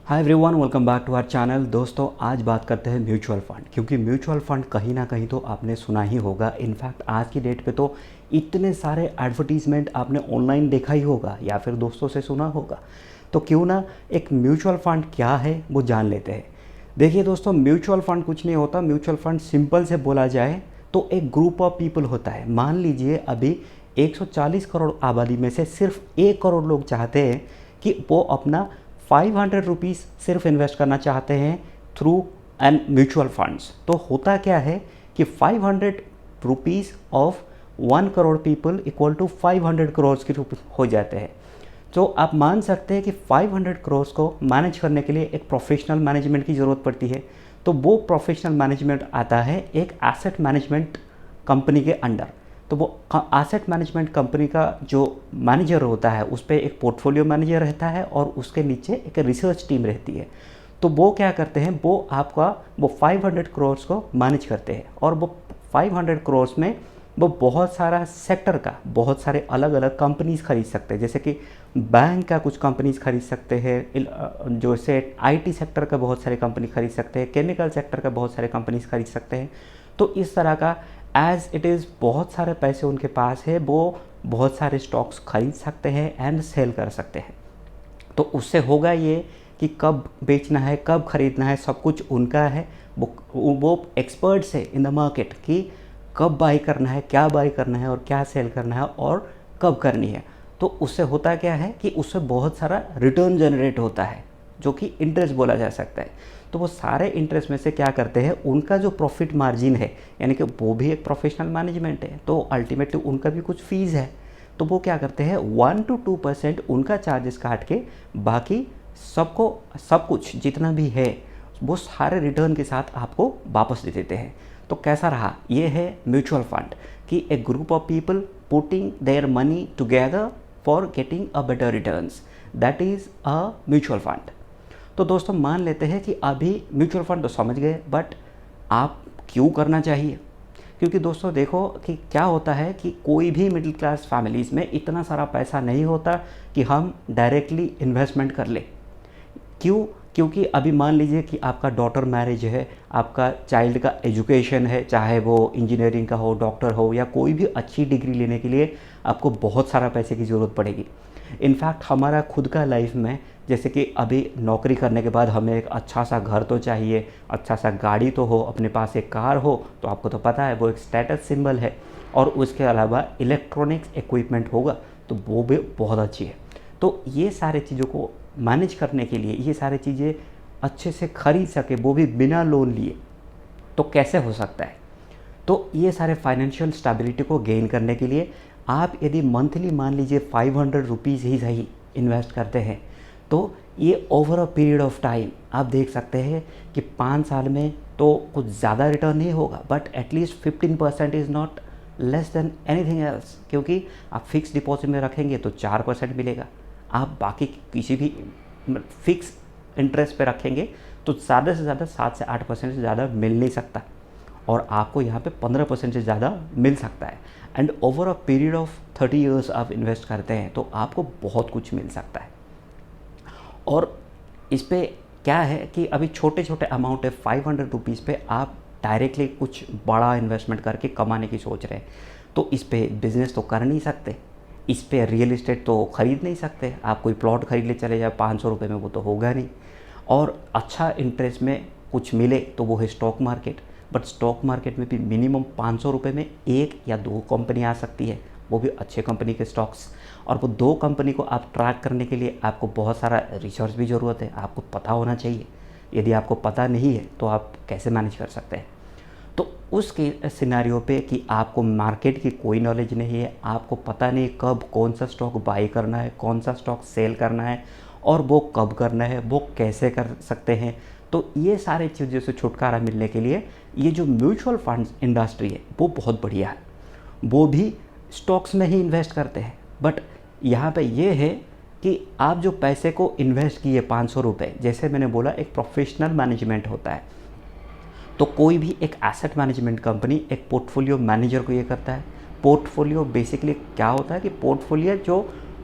Hi everyone, welcome back to our channel. दोस्तों, आज बात करते हैं म्यूचुअल फ़ंड, क्योंकि म्यूचुअल फ़ंड कहीं ना कहीं तो आपने सुना ही होगा। इनफैक्ट आज की डेट पे तो इतने सारे एडवर्टीज़मेंट आपने ऑनलाइन देखा ही होगा या फिर दोस्तों से सुना होगा। तो क्यों ना एक म्यूचुअल फ़ंड क्या है वो जान लेते हैं। देखिए दोस्तों, म्यूचुअल फ़ंड कुछ नहीं होता। म्यूचुअल फ़ंड सिंपल से बोला जाए तो एक ग्रुप ऑफ पीपल होता है। मान लीजिए अभी 140 करोड़ आबादी में से सिर्फ 1 करोड़ लोग चाहते हैं कि वो अपना 500 रुपीज़ सिर्फ इन्वेस्ट करना चाहते हैं थ्रू एन म्यूचुअल फंड्स। तो होता क्या है कि 500 rupees of 1 crore people equal to 500 crore की हो जाते हैं। तो आप मान सकते हैं कि 500 करोड़ को मैनेज करने के लिए एक प्रोफेशनल मैनेजमेंट की ज़रूरत पड़ती है। तो वो प्रोफेशनल मैनेजमेंट आता है एक एसेट मैनेजमेंट कंपनी के अंडर। तो वो एसेट मैनेजमेंट कंपनी का जो मैनेजर होता है उस पर एक पोर्टफोलियो मैनेजर रहता है और उसके नीचे एक रिसर्च टीम रहती है। तो वो क्या करते हैं, वो 500 करोड़ को मैनेज करते हैं और वो 500 करोड़ में वो बहुत सारा सेक्टर का बहुत सारे अलग अलग कंपनीज़ खरीद सकते हैं। जैसे कि बैंक का कुछ कंपनीज़ खरीद सकते हैं, जो से आईटी सेक्टर का बहुत सारे कंपनी खरीद सकते हैं, केमिकल सेक्टर का बहुत सारे कंपनीज़ खरीद सकते हैं। तो इस तरह का एज़ इट इज़ बहुत सारे पैसे उनके पास है, वो बहुत सारे स्टॉक्स खरीद सकते हैं एंड सेल कर सकते हैं। तो उससे होगा ये कि कब बेचना है कब खरीदना है सब कुछ उनका है। वो एक्सपर्ट्स है इन द मार्केट कि कब बाई करना है, क्या बाई करना है और क्या सेल करना है और कब करनी है। तो उससे होता क्या है कि उससे बहुत सारा रिटर्न जनरेट होता है, जो कि इंटरेस्ट बोला जा सकता है। तो वो सारे इंटरेस्ट में से क्या करते हैं, उनका जो प्रॉफिट मार्जिन है, यानी कि वो भी एक प्रोफेशनल मैनेजमेंट है, तो अल्टीमेटली उनका भी कुछ फीस है। तो वो क्या करते हैं 1 to 2% उनका चार्जेस काट के बाकी सब कुछ जितना भी है वो सारे रिटर्न के साथ आपको वापस दे देते हैं। तो कैसा रहा, ये है म्यूचुअल फंड कि एक group of people putting their money together for getting a better returns, that is a mutual fund. तो दोस्तों, मान लेते हैं कि अभी म्यूचुअल फंड तो समझ गए, बट आप क्यों करना चाहिए। क्योंकि दोस्तों देखो कि क्या होता है कि कोई भी मिडिल क्लास फैमिलीज़ में इतना सारा पैसा नहीं होता कि हम डायरेक्टली इन्वेस्टमेंट कर ले। क्यों? क्योंकि अभी मान लीजिए कि आपका डॉटर मैरिज है, आपका चाइल्ड का एजुकेशन है, चाहे वो इंजीनियरिंग का हो, डॉक्टर हो या कोई भी अच्छी डिग्री लेने के लिए आपको बहुत सारा पैसे की ज़रूरत पड़ेगी। इनफैक्ट हमारा खुद का लाइफ में, जैसे कि अभी नौकरी करने के बाद हमें एक अच्छा सा घर तो चाहिए, अच्छा सा गाड़ी तो हो, अपने पास एक कार हो, तो आपको तो पता है वो एक स्टेटस सिंबल है। और उसके अलावा इलेक्ट्रॉनिक्स इक्विपमेंट होगा तो वो भी बहुत अच्छी है। तो ये सारे चीज़ों को मैनेज करने के लिए ये सारी चीज़ें अच्छे से खरीद सके, वो भी बिना लोन लिए, तो कैसे हो सकता है। तो ये सारे फाइनेंशियल स्टेबिलिटी को गेन करने के लिए आप यदि मंथली मान लीजिए 500 रुपीज़ ही सही इन्वेस्ट करते हैं, तो ये over a period of time आप देख सकते हैं कि 5 साल में तो कुछ ज़्यादा रिटर्न नहीं होगा, but at least 15% is not less than anything else. क्योंकि आप फिक्स डिपॉजिट में रखेंगे तो 4% मिलेगा, आप बाकी किसी भी फिक्स इंटरेस्ट पे रखेंगे तो ज़्यादा से ज़्यादा 7 से 8% से ज़्यादा मिल नहीं सकता, और आपको यहाँ पे 15% से ज़्यादा मिल सकता है। And over a period of 30 years आप इन्वेस्ट करते हैं तो आपको बहुत कुछ मिल सकता है। और इस पे क्या है कि अभी छोटे छोटे अमाउंट है, 500 रुपीज़ पे आप डायरेक्टली कुछ बड़ा इन्वेस्टमेंट करके कमाने की सोच रहे हैं, तो इस पे बिज़नेस तो कर नहीं सकते, इस पे रियल इस्टेट तो ख़रीद नहीं सकते। आप कोई प्लॉट खरीद ले चले जाए 500 रुपये में, वो तो होगा नहीं। और अच्छा इंटरेस्ट में कुछ मिले तो वो है stock market, but stock market में भी मिनिमम 500 रुपये में 1 या 2 कंपनी आ सकती है, वो भी अच्छे कंपनी के स्टॉक्स। और वो 2 कंपनी को आप ट्रैक करने के लिए आपको बहुत सारा रिसर्च भी ज़रूरत है, आपको पता होना चाहिए। यदि आपको पता नहीं है तो आप कैसे मैनेज कर सकते हैं। तो उस के सिनेरियो पे कि आपको मार्केट की कोई नॉलेज नहीं है, आपको पता नहीं कब कौन सा स्टॉक बाई करना है, कौन सा स्टॉक सेल करना है और वो कब करना है, वो कैसे कर सकते हैं। तो ये सारी चीज़ों से छुटकारा मिलने के लिए ये जो म्यूचुअल फंड्स इंडस्ट्री है वो बहुत बढ़िया है। वो भी स्टॉक्स में ही इन्वेस्ट करते हैं, बट यहाँ पे ये है कि आप जो पैसे को इन्वेस्ट किए 500 रुपये, जैसे मैंने बोला एक प्रोफेशनल मैनेजमेंट होता है, तो कोई भी एक एसेट मैनेजमेंट कंपनी एक पोर्टफोलियो मैनेजर को ये करता है। पोर्टफोलियो बेसिकली क्या होता है कि पोर्टफोलियो जो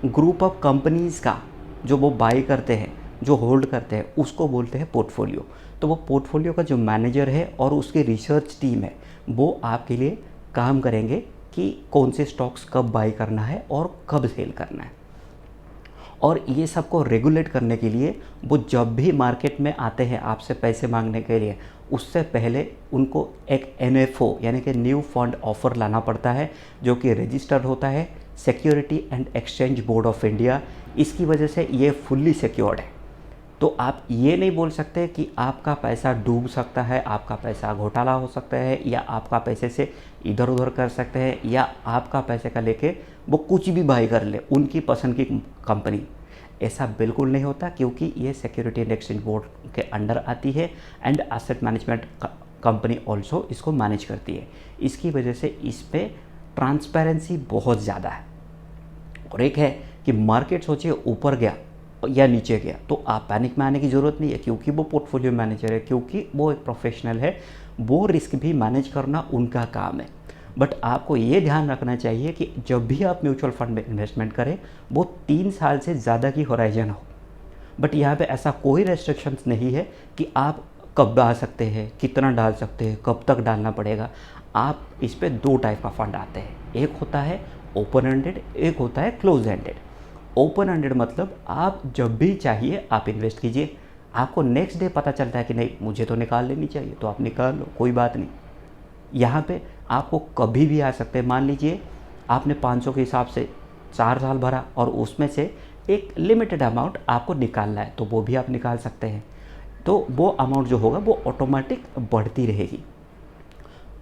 ग्रुप ऑफ कंपनीज़ का जो वो बाई करते हैं जो होल्ड करते हैं उसको बोलते हैं पोर्टफोलियो। तो वो पोर्टफोलियो का जो मैनेजर है और उसकी रिसर्च टीम है वो आपके लिए काम करेंगे कि कौन से स्टॉक्स कब बाई करना है और कब सेल करना है। और ये सबको रेगुलेट करने के लिए वो जब भी मार्केट में आते हैं आपसे पैसे मांगने के लिए, उससे पहले उनको एक NFO यानी कि न्यू फंड ऑफर लाना पड़ता है, जो कि रजिस्टर्ड होता है security and exchange board of India. इसकी वजह से ये फुल्ली सिक्योर्ड है। तो आप ये नहीं बोल सकते कि आपका पैसा डूब सकता है, आपका पैसा घोटाला हो सकता है, या आपका पैसे से इधर उधर कर सकते हैं, या आपका पैसे का लेके वो कुछ भी बाई कर ले उनकी पसंद की कंपनी। ऐसा बिल्कुल नहीं होता, क्योंकि ये सिक्योरिटी एंड एक्सचेंज बोर्ड के अंडर आती है and asset management company also इसको मैनेज करती है। इसकी वजह से इस पर ट्रांसपेरेंसी बहुत ज़्यादा है। और एक है कि मार्केट सोचिए ऊपर गया या नीचे गया तो आप पैनिक में आने की ज़रूरत नहीं है, क्योंकि वो पोर्टफोलियो मैनेजर है, क्योंकि वो एक प्रोफेशनल है, वो रिस्क भी मैनेज करना उनका काम है। बट आपको ये ध्यान रखना चाहिए कि जब भी आप म्यूचुअल फंड में इन्वेस्टमेंट करें वो 3 साल से ज़्यादा की होराइजन हो। बट यहाँ पे ऐसा कोई रेस्ट्रिक्शंस नहीं है कि आप कब डाल सकते हैं, कितना डाल सकते हैं, कब तक डालना पड़ेगा। आप इस पे 2 टाइप का फंड आते हैं, एक होता है ओपन एंडेड, एक होता है क्लोज एंडेड। ओपन एंडेड मतलब आप जब भी चाहिए आप इन्वेस्ट कीजिए, आपको नेक्स्ट डे पता चलता है कि नहीं मुझे तो निकाल लेनी चाहिए तो आप निकाल लो, कोई बात नहीं। यहाँ पे आपको कभी भी आ सकते हैं। मान लीजिए आपने 500 के हिसाब से 4 साल भरा और उसमें से एक लिमिटेड अमाउंट आपको निकालना है, तो वो भी आप निकाल सकते हैं। तो वो अमाउंट जो होगा वो ऑटोमेटिक बढ़ती रहेगी।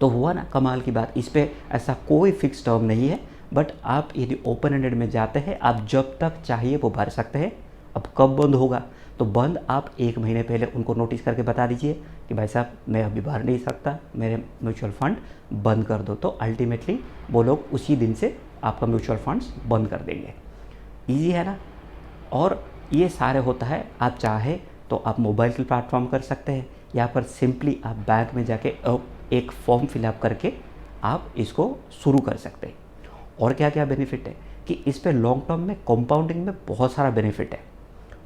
तो हुआ ना कमाल की बात। इस पर ऐसा कोई फिक्स टर्म नहीं है, बट आप यदि ओपन एंडेड में जाते हैं आप जब तक चाहिए वो भर सकते हैं। अब कब बंद होगा, तो बंद आप 1 महीने पहले उनको नोटिस करके बता दीजिए कि भाई साहब मैं अभी भर नहीं सकता, मेरे म्यूचुअल फंड बंद कर दो। तो अल्टीमेटली वो लोग उसी दिन से आपका म्यूचुअल फंड्स बंद कर देंगे। ईजी है ना। और ये सारे होता है, आप चाहे तो आप मोबाइल के प्लेटफॉर्म कर सकते हैं, या फिर सिंपली आप बैंक में जाके एक फॉर्म फिलअप करके आप इसको शुरू कर सकते हैं। और क्या क्या बेनिफिट है कि इस पे लॉन्ग टर्म में कंपाउंडिंग में बहुत सारा बेनिफिट है।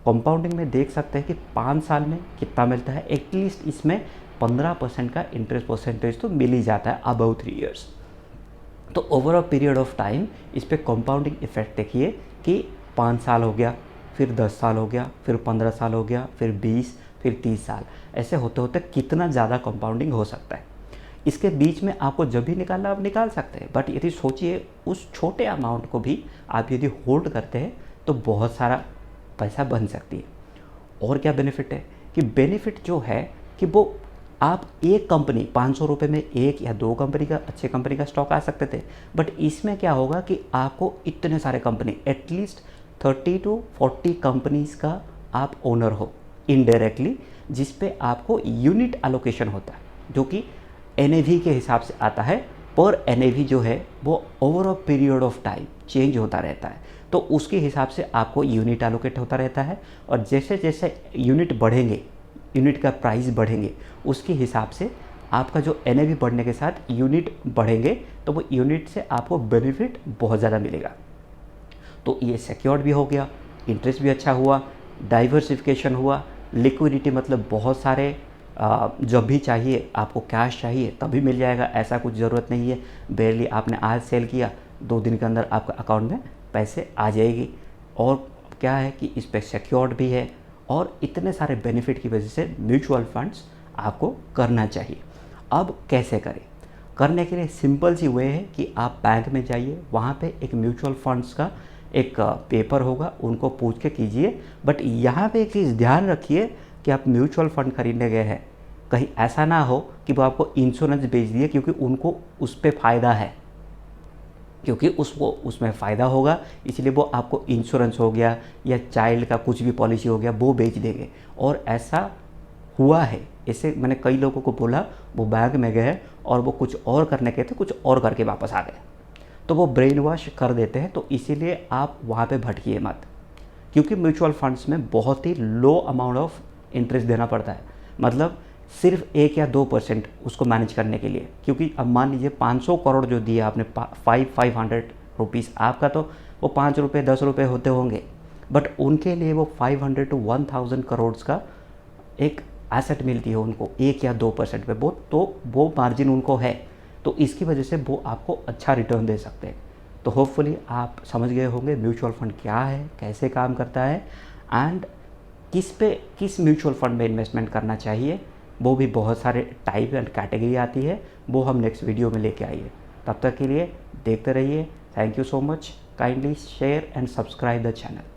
कंपाउंडिंग में देख सकते हैं कि 5 साल में कितना मिलता है, एटलीस्ट इसमें 15% का इंटरेस्ट परसेंटेज तो मिल ही जाता है अबव 3 इयर्स। तो over a period of time इस पर कंपाउंडिंग इफेक्ट देखिए कि 5 साल हो गया, फिर 10 साल हो गया, फिर 15 साल हो गया, फिर 20, फिर 30 साल, ऐसे होते होते कितना ज़्यादा कंपाउंडिंग हो सकता है। इसके बीच में आपको जब भी निकालना आप निकाल सकते हैं। बट यदि सोचिए उस छोटे अमाउंट को भी आप यदि होल्ड करते हैं तो बहुत सारा पैसा बन सकती है। और क्या बेनिफिट है कि बेनिफिट जो है कि वो आप एक कंपनी 500 रुपये में 1 या 2 कंपनी का अच्छे कंपनी का स्टॉक आ सकते थे, बट इसमें क्या होगा कि आपको इतने सारे कंपनी एटलीस्ट 30 to 40 कंपनीज का आप ओनर हो इनडायरेक्टली, जिस पे आपको यूनिट एलोकेशन होता है, जो कि NAV के हिसाब से आता है। पर NAV जो है वो over a period of time change होता रहता है, तो उसके हिसाब से आपको यूनिट एलोकेट होता रहता है। और जैसे जैसे यूनिट बढ़ेंगे, यूनिट का प्राइस बढ़ेंगे, उसके हिसाब से आपका जो NAV बढ़ने के साथ यूनिट बढ़ेंगे, तो वो यूनिट से आपको बेनिफिट बहुत ज़्यादा मिलेगा। तो ये सिक्योर्ड भी हो गया, इंटरेस्ट भी अच्छा हुआ, डाइवर्सिफिकेशन हुआ, लिक्विडिटी मतलब बहुत सारे जब भी चाहिए आपको कैश चाहिए तभी मिल जाएगा, ऐसा कुछ ज़रूरत नहीं है। बेरली आपने आज सेल किया, 2 दिन के अंदर आपका अकाउंट में पैसे आ जाएगी। और क्या है कि इस पर सिक्योर्ड भी है, और इतने सारे बेनिफिट की वजह से म्यूचुअल फंड्स आपको करना चाहिए। अब कैसे करें? करने के लिए सिंपल सी वे है कि आप बैंक में जाइए, वहाँ पे एक म्यूचुअल फंड्स का एक पेपर होगा, उनको पूछ के कीजिए। बट यहाँ पे एक चीज़ ध्यान रखिए कि आप म्यूचुअल फंड खरीदने गए हैं, कहीं ऐसा ना हो कि वो आपको इंश्योरेंस बेच दिए, क्योंकि उनको उस पर फ़ायदा है, क्योंकि उसमें फ़ायदा होगा, इसलिए वो आपको इंश्योरेंस हो गया या चाइल्ड का कुछ भी पॉलिसी हो गया वो बेच देंगे। और ऐसा हुआ है, ऐसे मैंने कई लोगों को बोला, वो बैंक में गए और वो कुछ और करने गए थे, कुछ और करके वापस आ गए। तो वो ब्रेन वॉश कर देते हैं। तो इसीलिए आप वहाँ पे भटकिए मत, क्योंकि म्यूचुअल फंड्स में बहुत ही लो अमाउंट ऑफ इंटरेस्ट देना पड़ता है, मतलब सिर्फ 1 या 2% उसको मैनेज करने के लिए। क्योंकि अब मान लीजिए 500 करोड़ जो दिया आपने, 500 रुपीज़ आपका, तो वो 5 रुपये 10 रुपये होते होंगे। बट उनके लिए वो 500 to 1000 करोड़ का एक एसेट मिलती है उनको 1 या 2% पे, वो मार्जिन उनको है, तो इसकी वजह से वो आपको अच्छा रिटर्न दे सकते हैं। तो होपफुली आप समझ गए होंगे म्यूचुअल फंड क्या है, कैसे काम करता है, एंड किस म्यूचुअल फंड में इन्वेस्टमेंट करना चाहिए। वो भी बहुत सारे टाइप एंड कैटेगरी आती है, वो हम नेक्स्ट वीडियो में लेके आइए। तब तक के लिए देखते रहिए। Thank you so much. Kindly share and subscribe the channel.